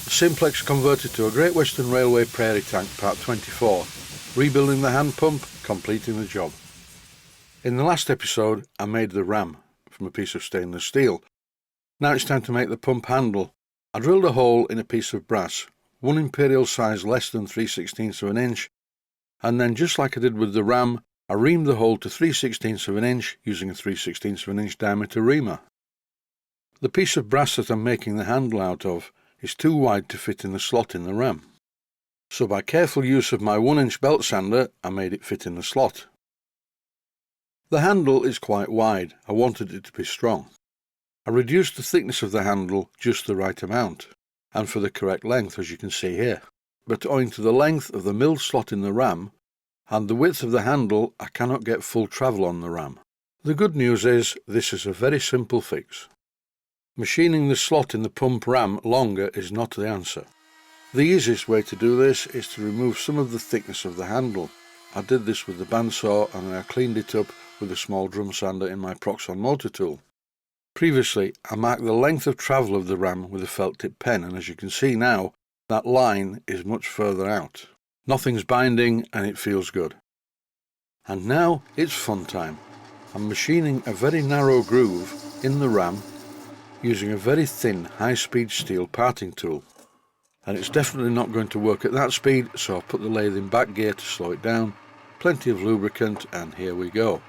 Simplex converted to a Great Western Railway Prairie tank part 24, rebuilding the hand pump, completing the job. In the last episode I made the ram from a piece of stainless steel. Now it's time to make the pump handle. I drilled a hole in a piece of brass, one imperial size less than 3/16 of an inch, and then just like I did with the ram, I reamed the hole to 3/16 of an inch using a 3/16 of an inch diameter reamer. The piece of brass that I'm making the handle out of is too wide to fit in the slot in the ram. So by careful use of my 1-inch belt sander, I made it fit in the slot. The handle is quite wide. I wanted it to be strong. I reduced the thickness of the handle just the right amount, and for the correct length, as you can see here. But owing to the length of the milled slot in the ram and the width of the handle, I cannot get full travel on the ram. The good news is this is a very simple fix. Machining the slot in the pump ram longer is not the answer. The easiest way to do this is to remove some of the thickness of the handle. I did this with the bandsaw and I cleaned it up with a small drum sander in my Proxxon motor tool. Previously, I marked the length of travel of the ram with a felt tip pen, and as you can see now, that line is much further out. Nothing's binding and it feels good. And now it's fun time. I'm machining a very narrow groove in the ram using a very thin high-speed steel parting tool. And it's definitely not going to work at that speed, so I've put the lathe in back gear to slow it down, plenty of lubricant, and here we go.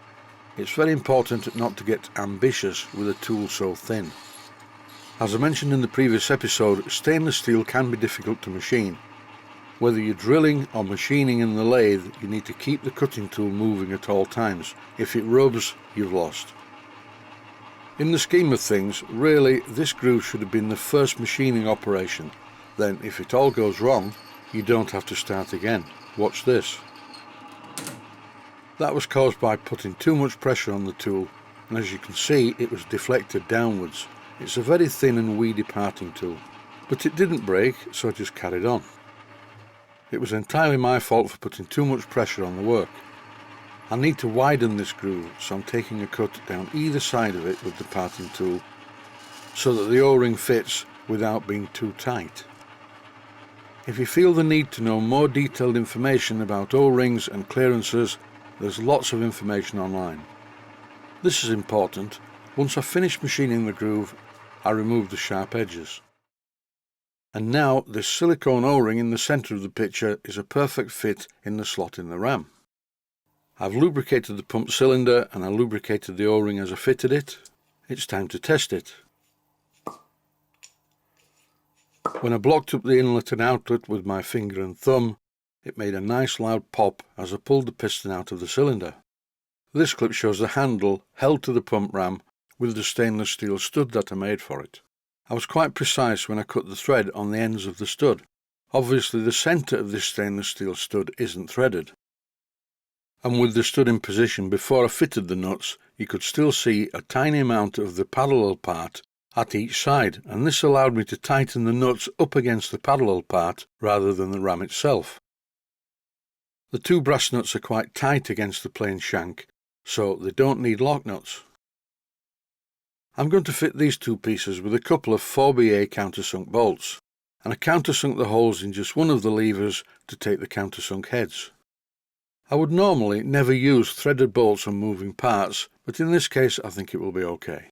It's very important not to get ambitious with a tool so thin. As I mentioned in the previous episode, stainless steel can be difficult to machine. Whether you're drilling or machining in the lathe, you need to keep the cutting tool moving at all times. If it rubs, you've lost. In the scheme of things, really, this groove should have been the first machining operation. Then, if it all goes wrong, you don't have to start again. Watch this. That was caused by putting too much pressure on the tool, and as you can see, it was deflected downwards. It's a very thin and weedy parting tool. But it didn't break, so I just carried on. It was entirely my fault for putting too much pressure on the work. I need to widen this groove, so I'm taking a cut down either side of it with the parting tool so that the O-ring fits without being too tight. If you feel the need to know more detailed information about O-rings and clearances, there's lots of information online. This is important. Once I finish machining the groove, I remove the sharp edges. And now this silicone O-ring in the centre of the picture is a perfect fit in the slot in the ram. I've lubricated the pump cylinder and I lubricated the O-ring as I fitted it. It's time to test it. When I blocked up the inlet and outlet with my finger and thumb, it made a nice loud pop as I pulled the piston out of the cylinder. This clip shows the handle held to the pump ram with the stainless steel stud that I made for it. I was quite precise when I cut the thread on the ends of the stud. Obviously the centre of this stainless steel stud isn't threaded. And with the stud in position before I fitted the nuts, you could still see a tiny amount of the parallel part at each side, and this allowed me to tighten the nuts up against the parallel part rather than the ram itself. The two brass nuts are quite tight against the plain shank, so they don't need lock nuts. I'm going to fit these two pieces with a couple of 4BA countersunk bolts, and I countersunk the holes in just one of the levers to take the countersunk heads. I would normally never use threaded bolts on moving parts, but in this case I think it will be okay.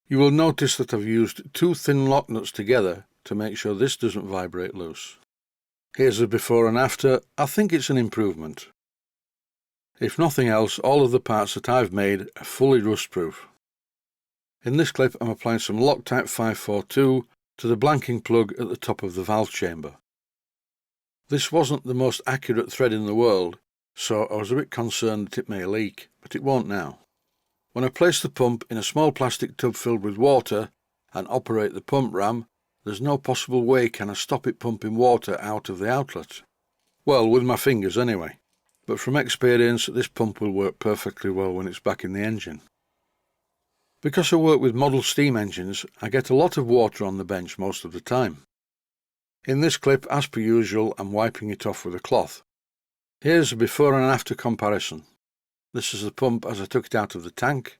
You will notice that I've used two thin lock nuts together to make sure this doesn't vibrate loose. Here's a before and after. I think it's an improvement. If nothing else, all of the parts that I've made are fully rust-proof. In this clip I'm applying some Loctite 542 to the blanking plug at the top of the valve chamber. This wasn't the most accurate thread in the world, so I was a bit concerned that it may leak, but it won't now. When I place the pump in a small plastic tub filled with water and operate the pump ram, there's no possible way can I stop it pumping water out of the outlet. Well, with my fingers anyway. But from experience, this pump will work perfectly well when it's back in the engine. Because I work with model steam engines, I get a lot of water on the bench most of the time. In this clip, as per usual, I'm wiping it off with a cloth. Here's a before and after comparison. This is the pump as I took it out of the tank.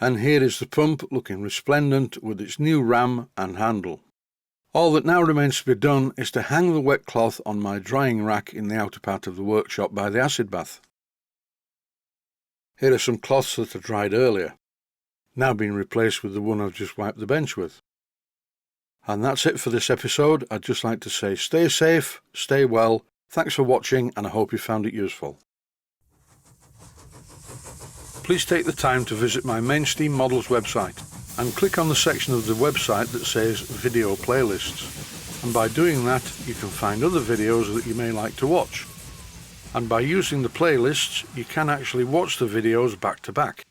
And here is the pump looking resplendent with its new ram and handle. All that now remains to be done is to hang the wet cloth on my drying rack in the outer part of the workshop by the acid bath. Here are some cloths that are dried earlier, now being replaced with the one I've just wiped the bench with. And that's it for this episode. I'd just like to say stay safe, stay well, thanks for watching, and I hope you found it useful. Please take the time to visit my Mainsteam Models website and click on the section of the website that says Video Playlists. And by doing that, you can find other videos that you may like to watch. And by using the playlists, you can actually watch the videos back to back.